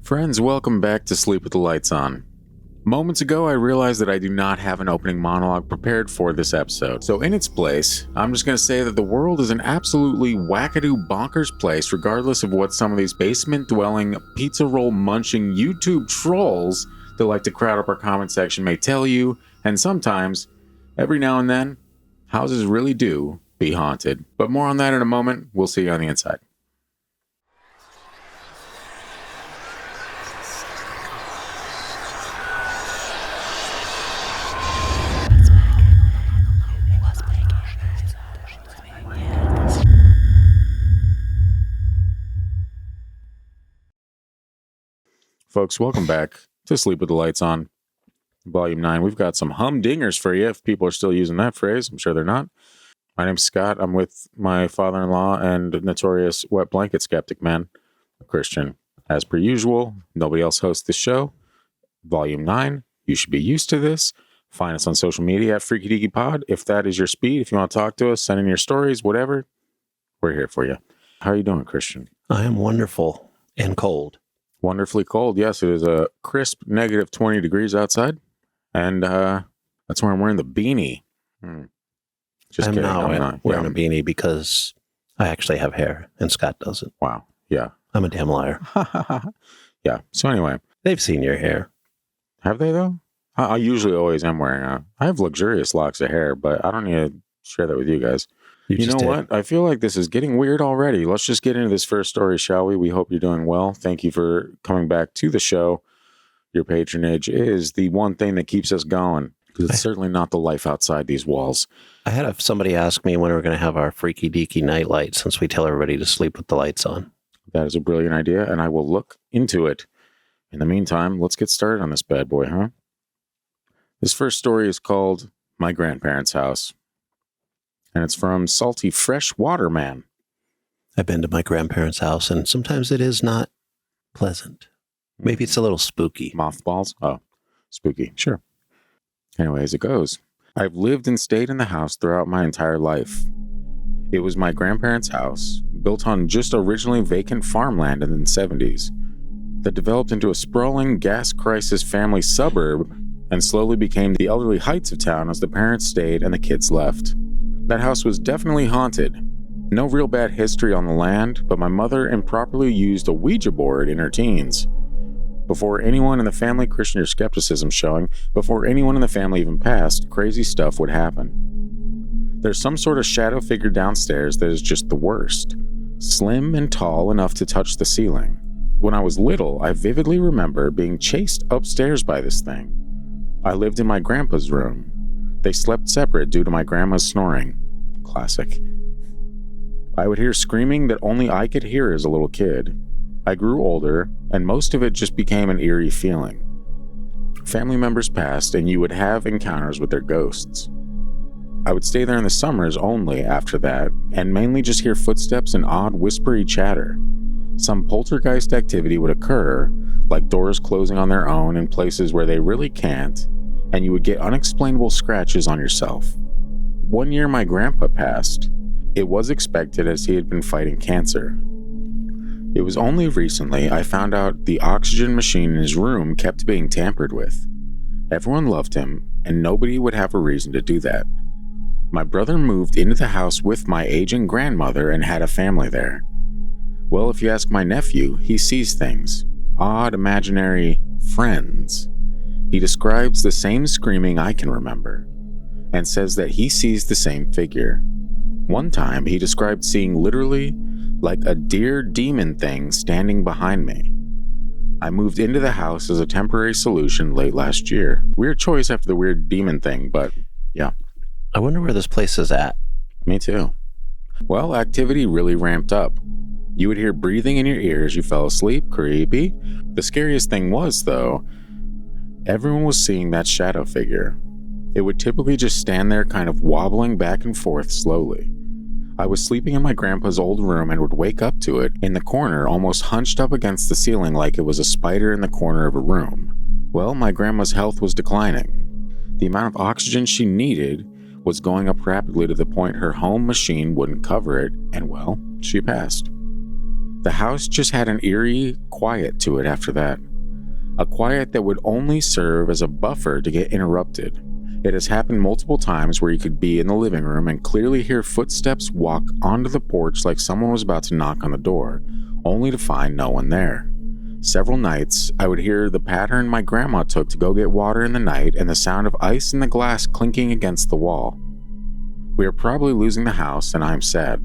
Friends, welcome back to Sleep with the Lights On. Moments ago, I realized that I do not have an opening monologue prepared for this episode. So in its place, I'm just going to say that the world is an absolutely wackadoo bonkers place, regardless of what some of these basement-dwelling, pizza roll-munching YouTube trolls that like to crowd up our comment section may tell you, and sometimes, every now and then, houses really do be haunted. But more on that in a moment. We'll see you on the inside. Folks, welcome back to Sleep with the Lights On, Volume 9. We've got some humdingers for you, if people are still using that phrase. I'm sure they're not. My name's Scott. I'm with my father-in-law and notorious wet blanket skeptic man, Christian. As per usual, nobody else hosts the show. Volume 9, you should be used to this. Find us on social media at Freaky Deaky Pod. If that is your speed, if you want to talk to us, send in your stories, whatever, we're here for you. How are you doing, Christian? I am wonderful and cold. Wonderfully cold. Yes, it is a crisp negative 20 degrees outside. And that's why I'm wearing the beanie. Just kidding. I'm not wearing a beanie because I actually have hair and Scott doesn't. Wow. Yeah. I'm a damn liar. Yeah. So anyway. They've seen your hair. Have they, though? I usually always am wearing I have luxurious locks of hair, but I don't need to share that with you guys. You know what? I feel like this is getting weird already. Let's just get into this first story, shall we? We hope you're doing well. Thank you for coming back to the show. Your patronage is the one thing that keeps us going, because it's certainly not the life outside these walls. I had somebody ask me when we were going to have our freaky deaky nightlight, since we tell everybody to sleep with the lights on. That is a brilliant idea, and I will look into it. In the meantime, let's get started on this bad boy, huh? This first story is called My Grandparents' House. And it's from Salty Fresh Water Man. I've been to my grandparents' house, and sometimes it is not pleasant. Maybe it's a little spooky. Mothballs? Oh, spooky. Sure. Anyways, it goes. I've lived and stayed in the house throughout my entire life. It was my grandparents' house, built on just originally vacant farmland in the 70s, that developed into a sprawling gas crisis family suburb and slowly became the elderly heights of town as the parents stayed and the kids left. That house was definitely haunted. No real bad history on the land, but my mother improperly used a Ouija board in her teens. Before anyone in the family, Christian, your skepticism showing, before anyone in the family even passed, crazy stuff would happen. There's some sort of shadow figure downstairs that is just the worst. Slim and tall enough to touch the ceiling. When I was little, I vividly remember being chased upstairs by this thing. I lived in my grandpa's room. They slept separate due to my grandma's snoring. Classic. I would hear screaming that only I could hear as a little kid. I grew older, and most of it just became an eerie feeling. Family members passed, and you would have encounters with their ghosts. I would stay there in the summers only after that, and mainly just hear footsteps and odd whispery chatter. Some poltergeist activity would occur, like doors closing on their own in places where they really can't, and you would get unexplainable scratches on yourself. One year my grandpa passed. It was expected as he had been fighting cancer. It was only recently I found out the oxygen machine in his room kept being tampered with. Everyone loved him, and nobody would have a reason to do that. My brother moved into the house with my aging grandmother and had a family there. Well, if you ask my nephew, he sees things. Odd, imaginary friends. He describes the same screaming I can remember, and says that he sees the same figure. One time, he described seeing literally like a deer demon thing standing behind me. I moved into the house as a temporary solution late last year. Weird choice after the weird demon thing, but yeah. I wonder where this place is at. Me too. Well, activity really ramped up. You would hear breathing in your ears, you fell asleep, creepy. The scariest thing was, though, everyone was seeing that shadow figure. It would typically just stand there kind of wobbling back and forth slowly. I was sleeping in my grandpa's old room and would wake up to it in the corner, almost hunched up against the ceiling like it was a spider in the corner of a room. Well, my grandma's health was declining. The amount of oxygen she needed was going up rapidly to the point her home machine wouldn't cover it, and well, she passed. The house just had an eerie quiet to it after that. A quiet that would only serve as a buffer to get interrupted. It has happened multiple times where you could be in the living room and clearly hear footsteps walk onto the porch like someone was about to knock on the door, only to find no one there. Several nights, I would hear the pattern my grandma took to go get water in the night and the sound of ice in the glass clinking against the wall. We are probably losing the house and I'm sad.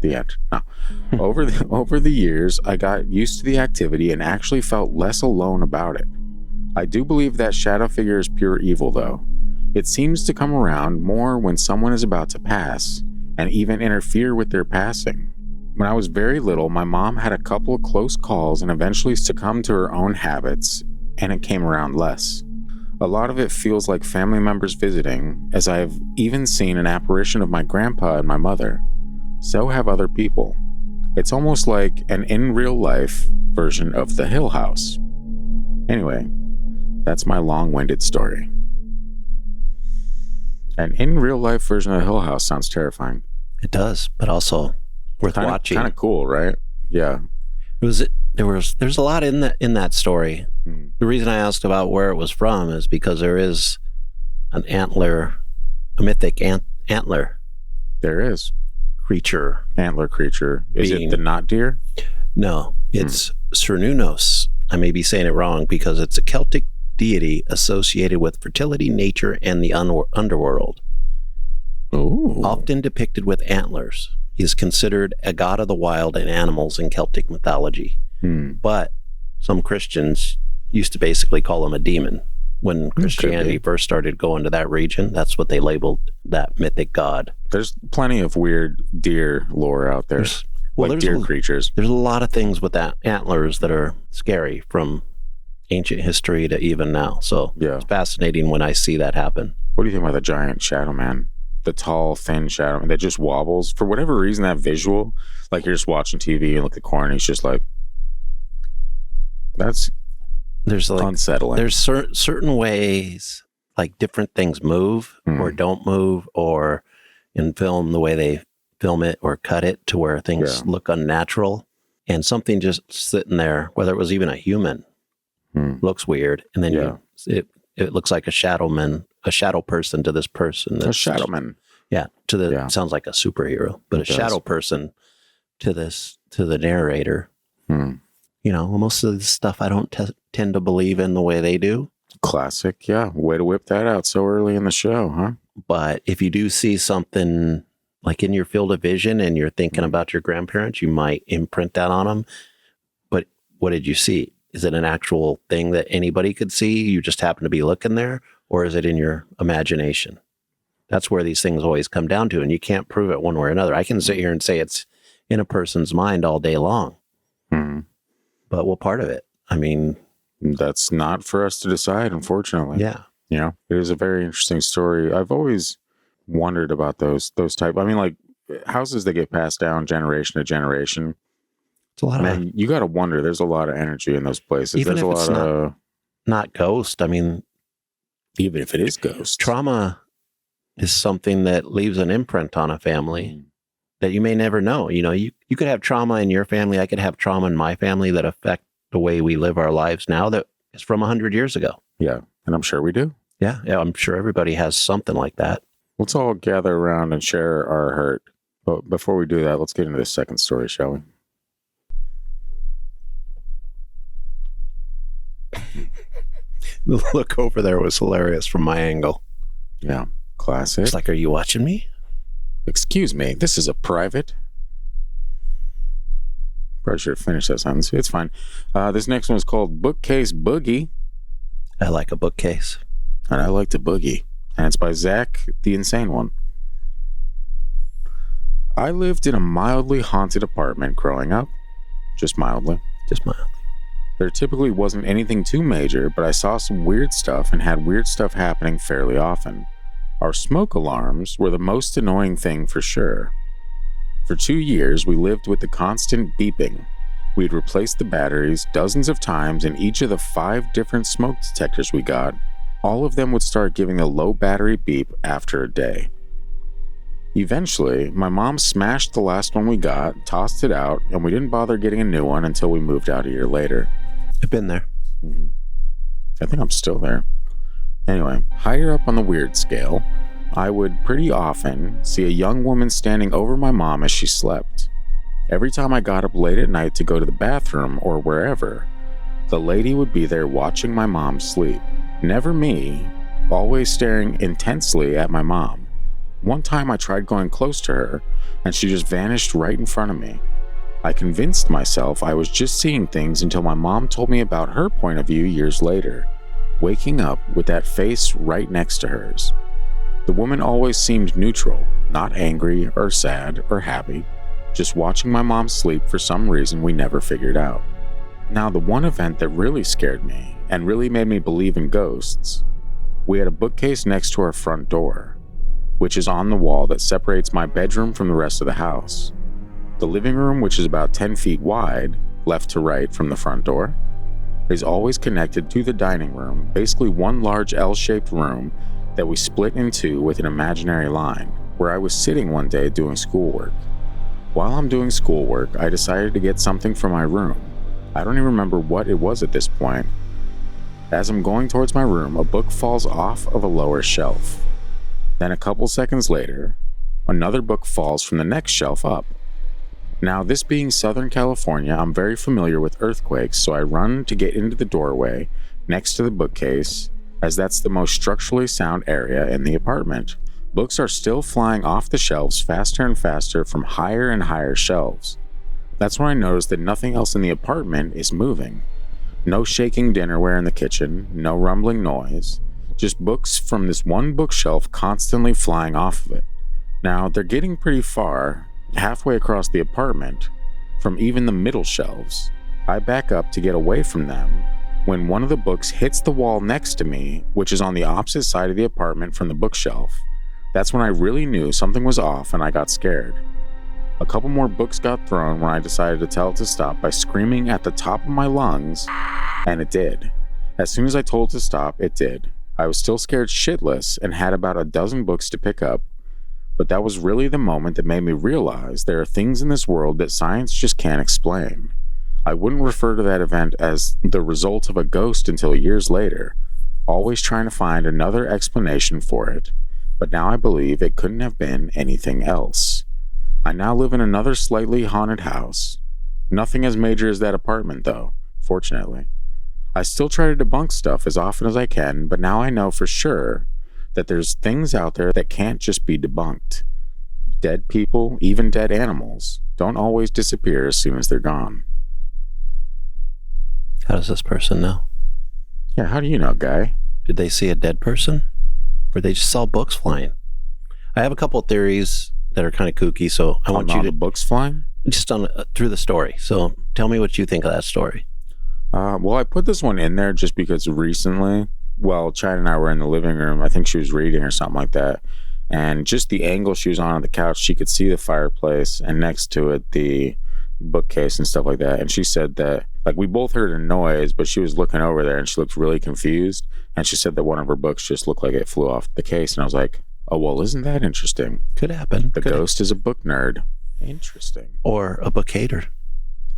The end. No. Over the years, I got used to the activity and actually felt less alone about it. I do believe that shadow figure is pure evil, though. It seems to come around more when someone is about to pass, and even interfere with their passing. When I was very little, my mom had a couple of close calls and eventually succumbed to her own habits, and it came around less. A lot of it feels like family members visiting, as I have even seen an apparition of my grandpa and my mother. So have other people. It's almost like an in real life version of the Hill House. Anyway, that's my long-winded story. An in real life version of the Hill House sounds terrifying. It does, but also worth watching. Kind of cool, right? Yeah. There's a lot in that story. The reason I asked about where it was from is because there is a mythic antler. There is. Antler creature. Is it the knot deer? No, it's Cernunnos. I may be saying it wrong because it's a Celtic deity associated with fertility, nature, and the underworld. Ooh. Often depicted with antlers. He is considered a god of the wild and animals in Celtic mythology. But some Christians used to basically call him a demon. When Christianity first started going to that region, that's what they labeled that mythic god. There's plenty of weird deer lore out there. There's deer creatures. There's a lot of things with that antlers that are scary from ancient history to even now. So It's fascinating when I see that happen. What do you think about the giant shadow man? The tall, thin shadow man that just wobbles. For whatever reason, that visual, like you're just watching TV and look at the corner and he's just like, there's unsettling. There's certain ways, like different things move or don't move, or in film, the way they film it or cut it to where things look unnatural, and something just sitting there, whether it was even a human, looks weird, and then it looks like a shadow person to this person. A shadowman. Yeah, sounds like a superhero, but a shadow person to the narrator. You know, most of the stuff I don't tend to believe in the way they do. Classic, yeah. Way to whip that out so early in the show, huh? But if you do see something like in your field of vision and you're thinking about your grandparents, you might imprint that on them. But what did you see? Is it an actual thing that anybody could see? You just happen to be looking there? Or is it in your imagination? That's where these things always come down to, and you can't prove it one way or another. I can sit here and say it's in a person's mind all day long. But what part of it? I mean, that's not for us to decide, unfortunately. Yeah. You know, it is a very interesting story. I've always wondered about those type. I mean, like houses that get passed down generation to generation. It's a lot of. You got to wonder. There's a lot of energy in those places. Even there's if a it's lot of not ghost. I mean, even if it is ghost, trauma is something that leaves an imprint on a family that you may never know. You know, you could have trauma in your family. I could have trauma in my family that affect the way we live our lives now that is from 100 years ago. Yeah. And I'm sure we do. Yeah. I'm sure everybody has something like that. Let's all gather around and share our hurt. But before we do that, let's get into the second story, shall we? The look over there was hilarious from my angle. Yeah. Classic. It's like, are you watching me? Excuse me, this is a private. Probably should have finished that sentence. It's fine. This next one is called Bookcase Boogie. I like a bookcase. And I like to boogie. And it's by Zach, the Insane One. I lived in a mildly haunted apartment growing up. Just mildly. Just mildly. There typically wasn't anything too major, but I saw some weird stuff and had weird stuff happening fairly often. Our smoke alarms were the most annoying thing for sure. For 2 years, we lived with the constant beeping. We'd replaced the batteries dozens of times, and each of the 5 different smoke detectors we got, all of them would start giving a low battery beep after a day. Eventually, my mom smashed the last one we got, tossed it out, and we didn't bother getting a new one until we moved out a year later. I've been there. Mm-hmm. I think I'm still there. Anyway, higher up on the weird scale, I would pretty often see a young woman standing over my mom as she slept. Every time I got up late at night to go to the bathroom or wherever, the lady would be there watching my mom sleep. Never me, always staring intensely at my mom. One time I tried going close to her, and she just vanished right in front of me. I convinced myself I was just seeing things until my mom told me about her point of view years later, waking up with that face right next to hers. The woman always seemed neutral, not angry or sad or happy, just watching my mom sleep for some reason we never figured out. Now, the one event that really scared me and really made me believe in ghosts, we had a bookcase next to our front door, which is on the wall that separates my bedroom from the rest of the house. The living room, which is about 10 feet wide, left to right from the front door, is always connected to the dining room, basically one large L-shaped room that we split in two with an imaginary line, where I was sitting one day doing schoolwork. While I'm doing schoolwork, I decided to get something from my room. I don't even remember what it was at this point. As I'm going towards my room, a book falls off of a lower shelf. Then a couple seconds later, another book falls from the next shelf up. Now, this being Southern California, I'm very familiar with earthquakes, so I run to get into the doorway next to the bookcase, as that's the most structurally sound area in the apartment. Books are still flying off the shelves faster and faster from higher and higher shelves. That's when I noticed that nothing else in the apartment is moving. No shaking dinnerware in the kitchen, no rumbling noise, just books from this one bookshelf constantly flying off of it. Now, they're getting pretty far, halfway across the apartment, from even the middle shelves. I back up to get away from them when one of the books hits the wall next to me, which is on the opposite side of the apartment from the bookshelf. That's when I really knew something was off and I got scared. A couple more books got thrown when I decided to tell it to stop by screaming at the top of my lungs, and it did. As soon as I told it to stop, it did. I was still scared shitless and had about a dozen books to pick up, but that was really the moment that made me realize there are things in this world that science just can't explain. I wouldn't refer to that event as the result of a ghost until years later, always trying to find another explanation for it, but now I believe it couldn't have been anything else. I now live in another slightly haunted house. Nothing as major as that apartment, though, fortunately. I still try to debunk stuff as often as I can, but now I know for sure that there's things out there that can't just be debunked. Dead people, even dead animals, don't always disappear as soon as they're gone. How does this person know? Yeah, how do you know, Guy? Did they see a dead person? Or they just saw books flying? I have a couple of theories that are kind of kooky, so I want you to... the books flying? Just on through the story. So tell me what you think of that story. Well, I put this one in there just because recently, well, China and I were in the living room. I think she was reading or something like that. And just the angle she was on the couch, she could see the fireplace and next to it, the bookcase and stuff like that. And she said that, like, we both heard a noise, but she was looking over there and she looked really confused. And she said that one of her books just looked like it flew off the case. And I was like, oh, well, isn't that interesting? Could happen. The ghost is a book nerd. Interesting. Or a book hater.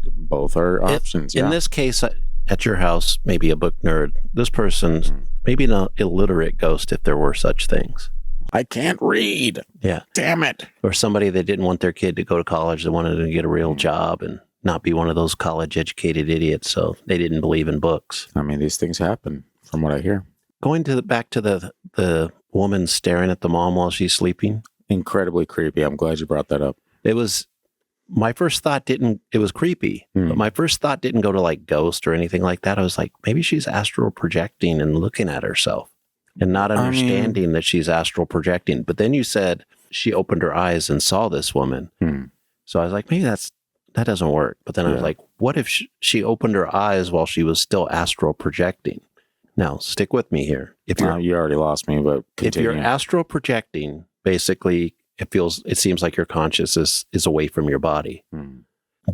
Both are options. In this case, at your house, maybe a book nerd. This person's maybe an illiterate ghost if there were such things. I can't read. Yeah. Damn it. Or somebody that didn't want their kid to go to college. They wanted to get a real job and not be one of those college-educated idiots. So they didn't believe in books. I mean, these things happen from what I hear. Going to back to the woman staring at the mom while she's sleeping. Incredibly creepy. I'm glad you brought that up. It was... My first thought it was creepy, but my first thought didn't go to like ghost or anything like that. I was like, maybe she's astral projecting and looking at herself and not understanding that she's astral projecting. But then you said she opened her eyes and saw this woman. So I was like, maybe that doesn't work. But then I was like, what if she opened her eyes while she was still astral projecting? Now, stick with me here. If you already lost me, but continue. If you're astral projecting, basically, it seems like your consciousness is away from your body.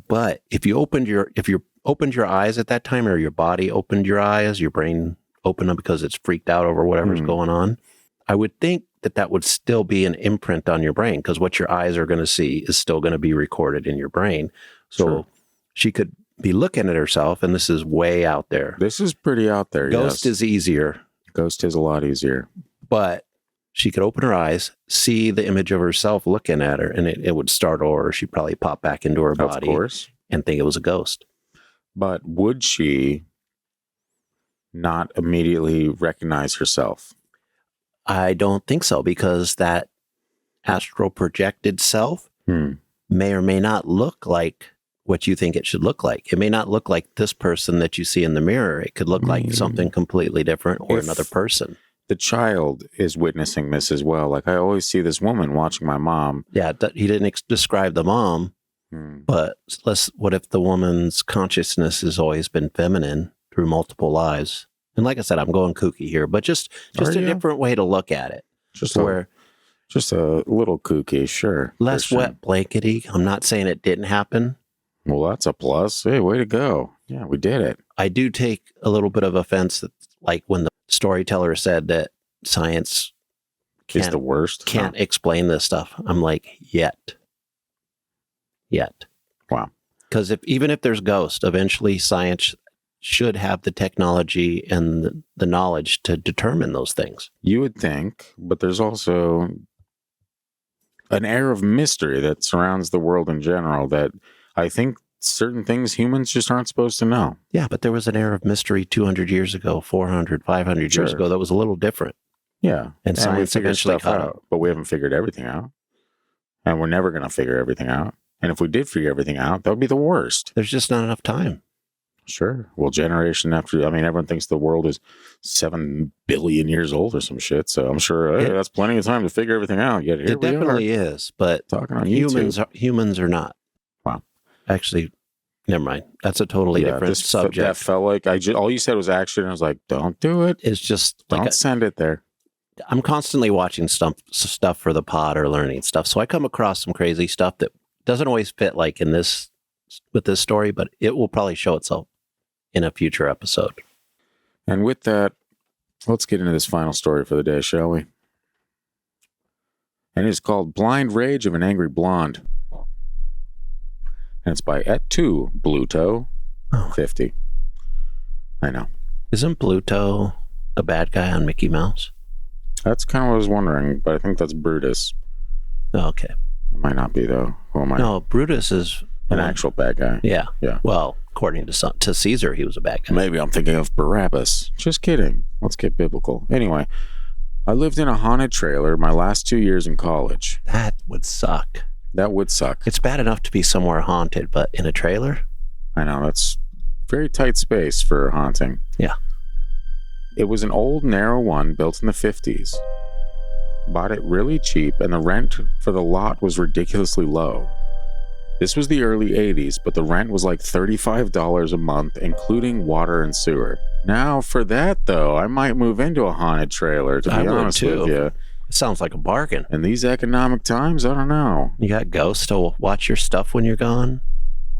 But if you opened your eyes at that time, or your body opened your eyes, your brain opened them because it's freaked out over whatever's going on, I would think that would still be an imprint on your brain, because what your eyes are going to see is still going to be recorded in your brain. So Sure. she could be looking at herself, and this is way out there. This is pretty out there. Ghost yes. is easier, Ghost is a lot easier. but she could open her eyes, see the image of herself looking at her, and it would startle her. She'd probably pop back into her body Of course. and think it was a ghost. But would she not immediately recognize herself? I don't think so, because that astral projected self may or may not look like what you think it should look like. It may not look like this person that you see in the mirror. It could look like something completely different, or If another person. the child is witnessing this as well. Like I always see this woman watching my mom. Yeah, he didn't describe the mom, but what if the woman's consciousness has always been feminine through multiple lives? And like I said, I'm going kooky here, but just Are a you? different way to look at it. Just Where a little kooky, sure. less Christian. wet blankety. I'm not saying it didn't happen. Well, that's a plus. Hey, way to go. Yeah, we did it. I do take a little bit of offense that, like, when the storyteller said that science It's the worst. can't explain this stuff. I'm like, yet. Wow. Because even if there's ghosts, eventually science should have the technology and the knowledge to determine those things. You would think, but there's also an air of mystery that surrounds the world in general that I think certain things humans just aren't supposed to know. Yeah, but there was an air of mystery 200 years ago, 400, 500 years Sure. ago that was a little different. Yeah. And we science figured eventually stuff caught out, but we haven't figured everything out. And we're never going to figure everything out. And if we did figure everything out, that would be the worst. There's just not enough time. Sure. Well, generation after, I mean, everyone thinks the world is 7 billion years old or some shit. So I'm sure hey, that's plenty of time to figure everything out. Yet here It we definitely are, is, but talking on humans YouTube. humans are not. Wow. Actually, never mind. That's a totally different subject. That felt like all you said was action. I was like, don't do it. It's just like Don't send it there. I'm constantly watching stuff for the pod or learning stuff. So I come across some crazy stuff that doesn't always fit like in this with this story, but it will probably show itself in a future episode. And with that, let's get into this final story for the day, shall we? And it's called Blind Rage of an Angry Blonde. And it's by Et2 Bluto 50. I know. Isn't Bluto a bad guy on Mickey Mouse? That's kind of what I was wondering, but I think that's Brutus. Oh, okay. It might not be, though. Who am I? No, Brutus is An actual bad guy. Yeah. Yeah. Well, according to Caesar, he was a bad guy. Maybe I'm thinking of Barabbas. Just kidding. Let's get biblical. Anyway, I lived in a haunted trailer my last 2 years in college. That would suck. That would suck. It's bad enough to be somewhere haunted, but in a trailer? I know, that's very tight space for haunting. Yeah. It was an old, narrow one built in the 50s. Bought it really cheap, and the rent for the lot was ridiculously low. This was the early 80s, but the rent was like $35 a month, including water and sewer. Now, for that, though, I might move into a haunted trailer, to be honest with you. It sounds like a bargain. In these economic times, I don't know. You got ghosts to watch your stuff when you're gone?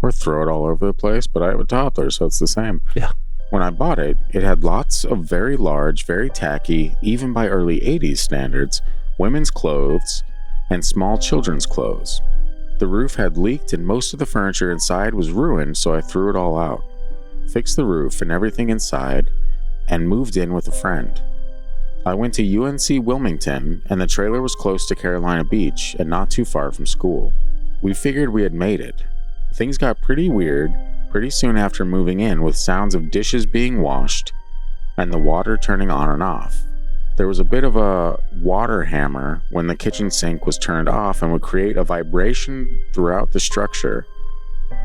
Or throw it all over the place, but I have a toddler, so it's the same. Yeah. When I bought it, it had lots of very large, very tacky, even by early 80s standards, women's clothes and small children's clothes. The roof had leaked and most of the furniture inside was ruined, so I threw it all out, fixed the roof and everything inside, and moved in with a friend. I went to UNC Wilmington, and the trailer was close to Carolina Beach and not too far from school. We figured we had made it. Things got pretty weird pretty soon after moving in, with sounds of dishes being washed and the water turning on and off. There was a bit of a water hammer when the kitchen sink was turned off and would create a vibration throughout the structure.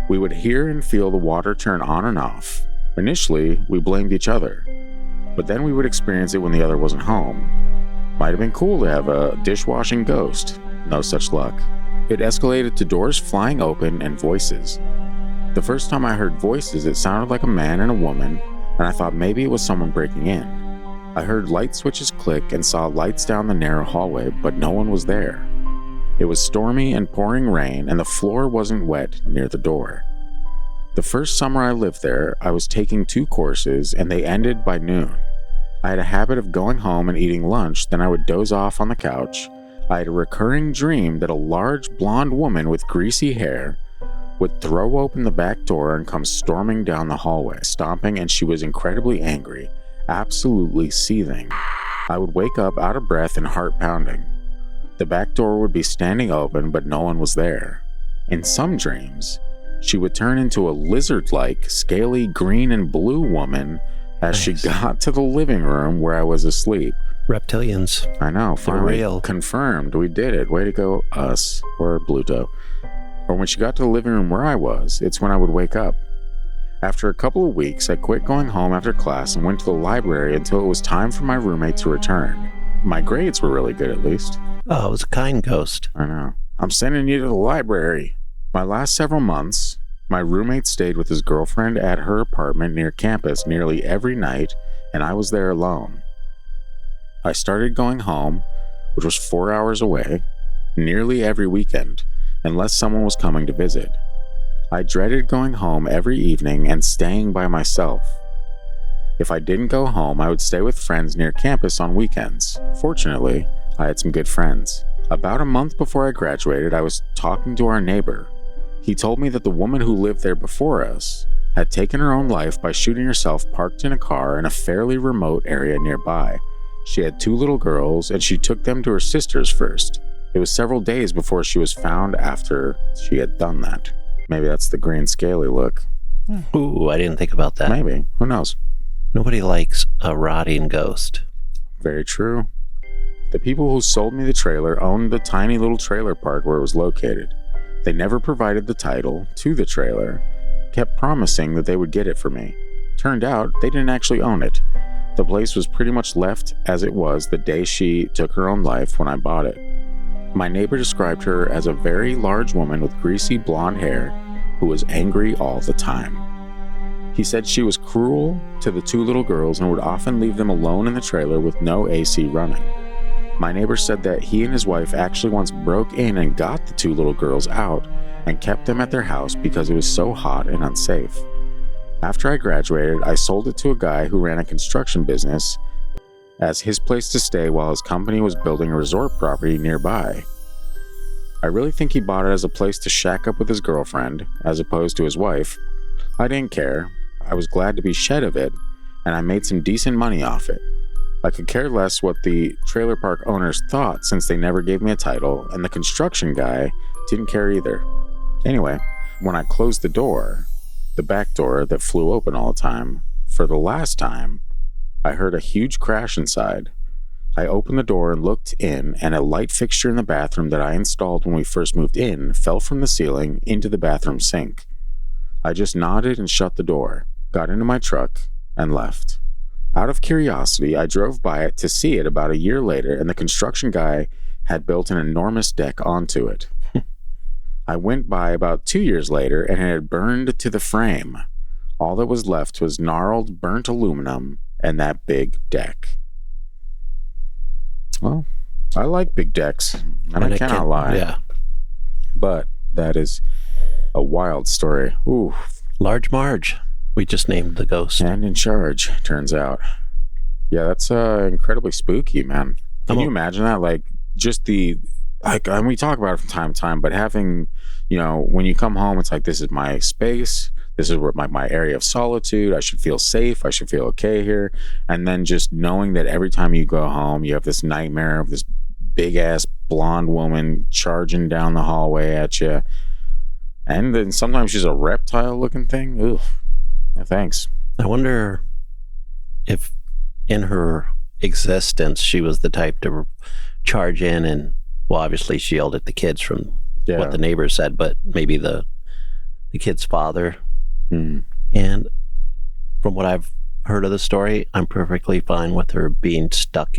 We would hear and feel the water turn on and off. Initially, we blamed each other, but then we would experience it when the other wasn't home. Might have been cool to have a dishwashing ghost. No such luck. It escalated to doors flying open and voices. The first time I heard voices, it sounded like a man and a woman, and I thought maybe it was someone breaking in. I heard light switches click and saw lights down the narrow hallway, but no one was there. It was stormy and pouring rain, and the floor wasn't wet near the door. The first summer I lived there, I was taking 2 courses, and they ended by noon. I had a habit of going home and eating lunch, then I would doze off on the couch. I had a recurring dream that a large blonde woman with greasy hair would throw open the back door and come storming down the hallway, stomping, and she was incredibly angry, absolutely seething. I would wake up out of breath and heart pounding. The back door would be standing open, but no one was there. In some dreams, she would turn into a lizard-like, scaly green and blue woman as she got to the living room where I was asleep. Reptilians. I know, finally real. confirmed. We did it. Way to go, us, or Bluto. Or when she got to the living room where I was, it's when I would wake up. After a couple of weeks, I quit going home after class and went to the library until it was time for my roommate to return. My grades were really good, at least. Oh, it was a kind ghost. I know. I'm sending you to the library. My last several months, my roommate stayed with his girlfriend at her apartment near campus nearly every night, and I was there alone. I started going home, which was 4 hours away, nearly every weekend, unless someone was coming to visit. I dreaded going home every evening and staying by myself. If I didn't go home, I would stay with friends near campus on weekends. Fortunately, I had some good friends. About a month before I graduated, I was talking to our neighbor. He told me that the woman who lived there before us had taken her own life by shooting herself parked in a car in a fairly remote area nearby. She had 2 little girls, and she took them to her sister's first. It was several days before she was found after she had done that. Maybe that's the green scaly look. Ooh, I didn't think about that. Maybe. Who knows? Nobody likes a rotting ghost. Very true. The people who sold me the trailer owned the tiny little trailer park where it was located. They never provided the title to the trailer, kept promising that they would get it for me. Turned out, they didn't actually own it. The place was pretty much left as it was the day she took her own life when I bought it. My neighbor described her as a very large woman with greasy blonde hair who was angry all the time. He said she was cruel to the 2 little girls and would often leave them alone in the trailer with no AC running. My neighbor said that he and his wife actually once broke in and got the 2 little girls out and kept them at their house because it was so hot and unsafe. After I graduated, I sold it to a guy who ran a construction business as his place to stay while his company was building a resort property nearby. I really think he bought it as a place to shack up with his girlfriend, as opposed to his wife. I didn't care. I was glad to be shed of it, and I made some decent money off it. I could care less what the trailer park owners thought since they never gave me a title, and the construction guy didn't care either. Anyway, when I closed the door, the back door that flew open all the time, for the last time, I heard a huge crash inside. I opened the door and looked in, and a light fixture in the bathroom that I installed when we first moved in fell from the ceiling into the bathroom sink. I just nodded and shut the door, got into my truck, and left. Out of curiosity, I drove by it to see it about a year later, and the construction guy had built an enormous deck onto it. I went by about 2 years later, and it had burned to the frame. All that was left was gnarled, burnt aluminum and that big deck. Well, I like big decks, and I cannot lie. Yeah. But that is a wild story. Ooh. Large Marge. We just named the ghost. And in charge, turns out. Yeah, that's incredibly spooky, man. Can you imagine that? Like, just and we talk about it from time to time, but having, when you come home, it's like, this is my space. This is where my area of solitude. I should feel safe. I should feel okay here. And then just knowing that every time you go home, you have this nightmare of this big ass blonde woman charging down the hallway at you. And then sometimes she's a reptile looking thing. Ooh, no thanks. I wonder if in her existence, she was the type to charge in and, well, obviously she yelled at the kids from what the neighbors said, but maybe the kid's father. And from what I've heard of the story, I'm perfectly fine with her being stuck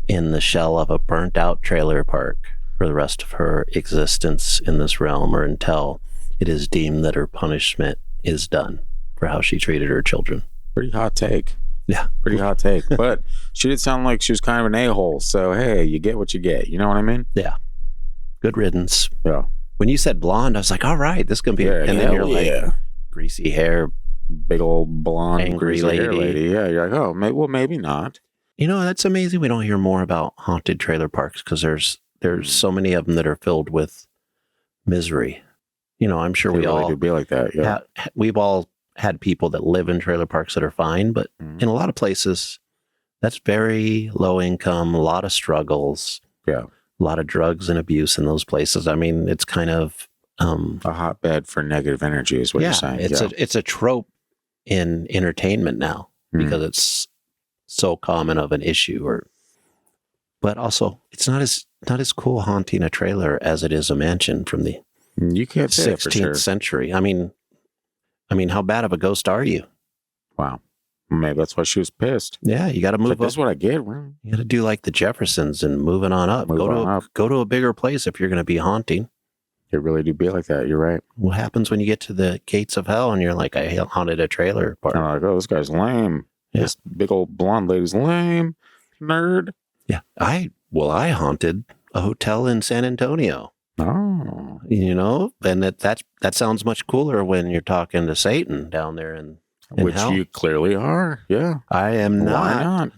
in the shell of a burnt out trailer park for the rest of her existence in this realm, or until it is deemed that her punishment is done for how she treated her children. Pretty hot take. Yeah. Pretty hot take. But she did sound like she was kind of an a-hole. So, hey, you get what you get. You know what I mean? Yeah. Good riddance. Yeah. When you said blonde, I was like, all right, this is going to be... and then you're like, greasy hair, big old blonde, angry greasy hair lady. Yeah, you're like, oh, maybe not. That's amazing. We don't hear more about haunted trailer parks because there's so many of them that are filled with misery. I'm sure They we really all do be like that. Yeah. we've all had people that live in trailer parks that are fine, but in a lot of places, that's very low income, a lot of struggles, Yeah. a lot of drugs and abuse in those places. I mean, it's kind of A hotbed for negative energy is what you're saying. it's a trope in entertainment now because it's so common of an issue. But also, it's not as cool haunting a trailer as it is a mansion from the You can't say it for 16th sure. century. I mean, how bad of a ghost are you? Wow. Maybe that's why she was pissed. Yeah, you got to move up. That's what I get. Right? You got to do like the Jeffersons and moving on up. Go to a bigger place if you're going to be haunting. It really do be like that. You're right. What happens when you get to the gates of hell and you're like, I haunted a trailer park? I'm like, oh, this guy's lame. Yeah. This big old blonde lady's lame. Nerd. Yeah. I haunted a hotel in San Antonio. Oh. And that sounds much cooler when you're talking to Satan down there in Which hell. you clearly are. Yeah. I am not. Why not?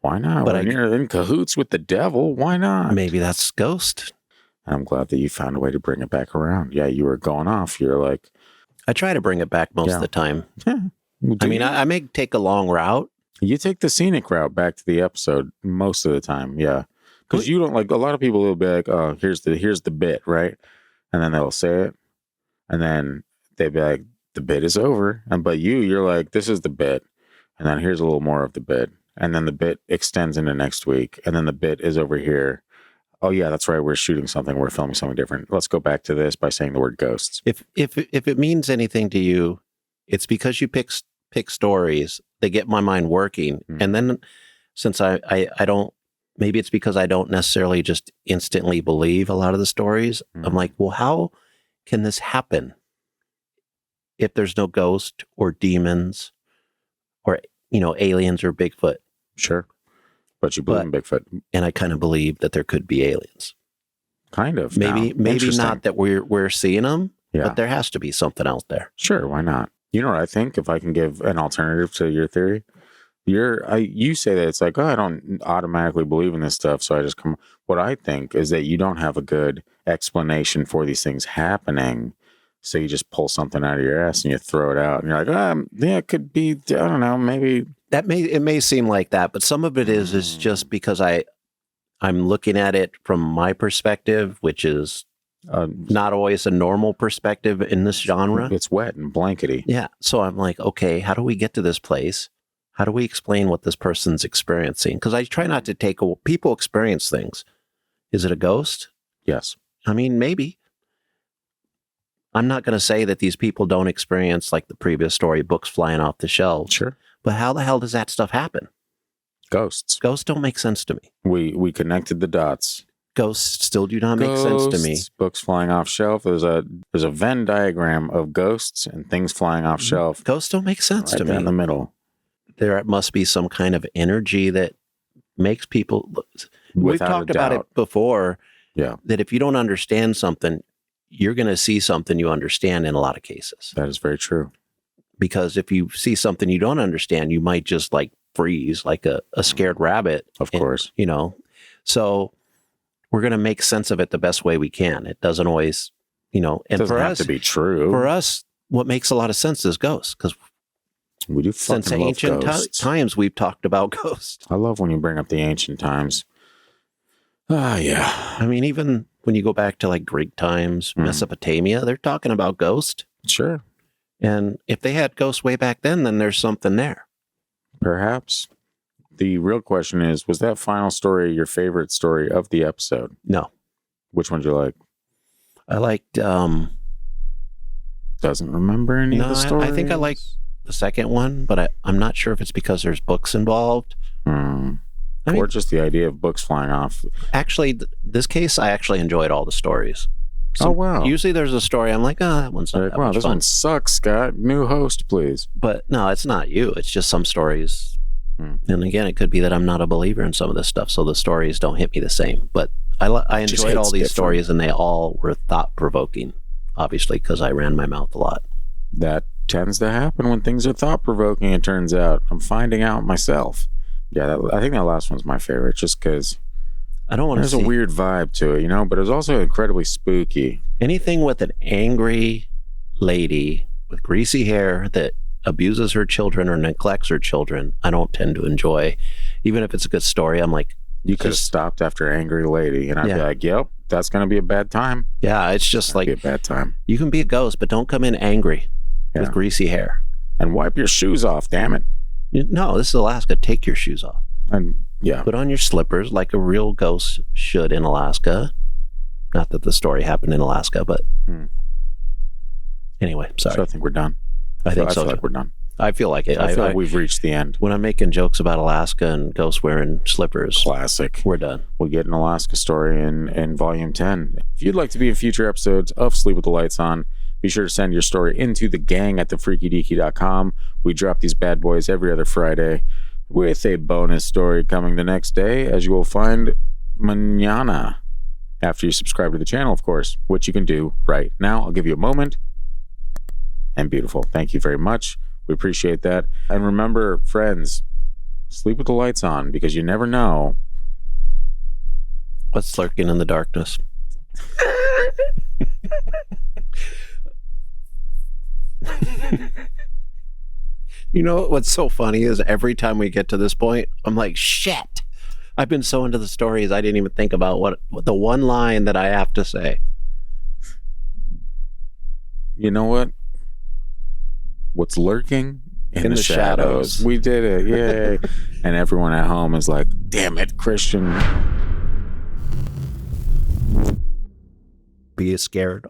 Why not? But When you're in cahoots with the devil, why not? Maybe that's ghost. I'm glad that you found a way to bring it back around. Yeah, you were going off. You're like, I try to bring it back most of the time. yeah. I may take a long route. You take the scenic route back to the episode most of the time. Yeah. Because you don't like, a lot of people will be like, oh, here's the bit, right? And then they'll say it. And then they'd be like, the bit is over. But you're like, this is the bit. And then here's a little more of the bit. And then the bit extends into next week. And then the bit is over here. Oh yeah, that's right. We're shooting something. We're filming something different. Let's go back to this by saying the word ghosts. If it means anything to you, it's because you pick stories that get my mind working. And then since I don't, maybe it's because I don't necessarily just instantly believe a lot of the stories. I'm like, well, how can this happen if there's no ghost or demons or, aliens or Bigfoot? Sure. But you believe in Bigfoot. And I kind of believe that there could be aliens. Kind of. Maybe not that we're seeing them, Yeah. but there has to be something out there. Sure, why not? You know what I think? If I can give an alternative to your theory, you say that it's like, oh, I don't automatically believe in this stuff, so I just come. What I think is that you don't have a good explanation for these things happening, so you just pull something out of your ass and you throw it out, and you're like, yeah, it could be. I don't know, maybe It may seem like that, but some of it is just because I'm looking at it from my perspective, which is not always a normal perspective in this genre. It's wet and blankety. Yeah. So I'm like, okay, how do we get to this place? How do we explain what this person's experiencing? Because I try not to take people experience things. Is it a ghost? Yes. I mean, maybe. I'm not going to say that these people don't experience, like the previous story, books flying off the shelves. Sure. But how the hell does that stuff happen? Ghosts. Ghosts don't make sense to me. We connected the dots. Ghosts still do not make sense to me. Books flying off shelf. There's a Venn diagram of ghosts and things flying off shelf. Ghosts don't make sense to me. In the middle. There must be some kind of energy that makes people. We've talked about it before. Yeah. That if you don't understand something, you're going to see something you understand in a lot of cases. That is very true. Because if you see something you don't understand, you might just like freeze like a scared rabbit. Of course. So we're going to make sense of it the best way we can. It doesn't always, and it doesn't for have us, to be true. For us, what makes a lot of sense is ghosts. Because we do since ancient times, we've talked about ghosts. I love when you bring up the ancient times. Yeah. I mean, even when you go back to like Greek times, Mesopotamia, they're talking about ghosts. Sure. And if they had ghosts way back then there's something there. Perhaps. The real question is, was that final story your favorite story of the episode? No. Which one did you like? I liked... Doesn't remember any of the stories? I think I liked the second one, but I'm not sure if it's because there's books involved. Or just the idea of books flying off. Actually, this case, I actually enjoyed all the stories. Oh, wow. Usually there's a story I'm like, that one's not that much this fun. one sucks, Scott. New host, please. But no, it's not you. It's just some stories. And again, it could be that I'm not a believer in some of this stuff, so the stories don't hit me the same. But I enjoyed all these stories, and they all were thought-provoking, obviously, because I ran my mouth a lot. That tends to happen when things are thought-provoking, it turns out. I'm finding out myself. Yeah, I think that last one's my favorite, just because I don't want to there's see a weird vibe to it, but it was also incredibly spooky. anything with an angry lady with greasy hair that abuses her children or neglects her children. I don't tend to enjoy, even if it's a good story. I'm like, You could have stopped after Angry Lady, and I'd be Yeah. like, yep, that's going to be a bad time. yeah, it's just Be a like, bad time. you can be a ghost, but don't come in angry Yeah. with greasy hair. And wipe your shoes off, damn it. No, this is Alaska. Take your shoes off. And yeah, Put on your slippers like a real ghost should in Alaska. Not that the story happened in Alaska, but anyway, sorry. so I think we're done. I think so. feel like we're done. I feel like it. I feel like we've reached the end. When I'm making jokes about Alaska and ghosts wearing slippers, Classic. we're done. We'll get an Alaska story in volume 10. If you'd like to be in future episodes of Sleep with the Lights On, be sure to send your story into the gang at thefreakydeaky.com. We drop these bad boys every other Friday with a bonus story coming the next day, as you will find mañana, after you subscribe to the channel, of course, which you can do right now. I'll give you a moment. And beautiful. Thank you very much. We appreciate that. And remember, friends, sleep with the lights on, because you never know What's lurking in the darkness? You know what's so funny is every time we get to this point, I'm like, shit. I've been so into the stories, I didn't even think about what the one line that I have to say. You know what? What's lurking in the shadows. We did it. Yay. And everyone at home is like, damn it, Christian. Be scared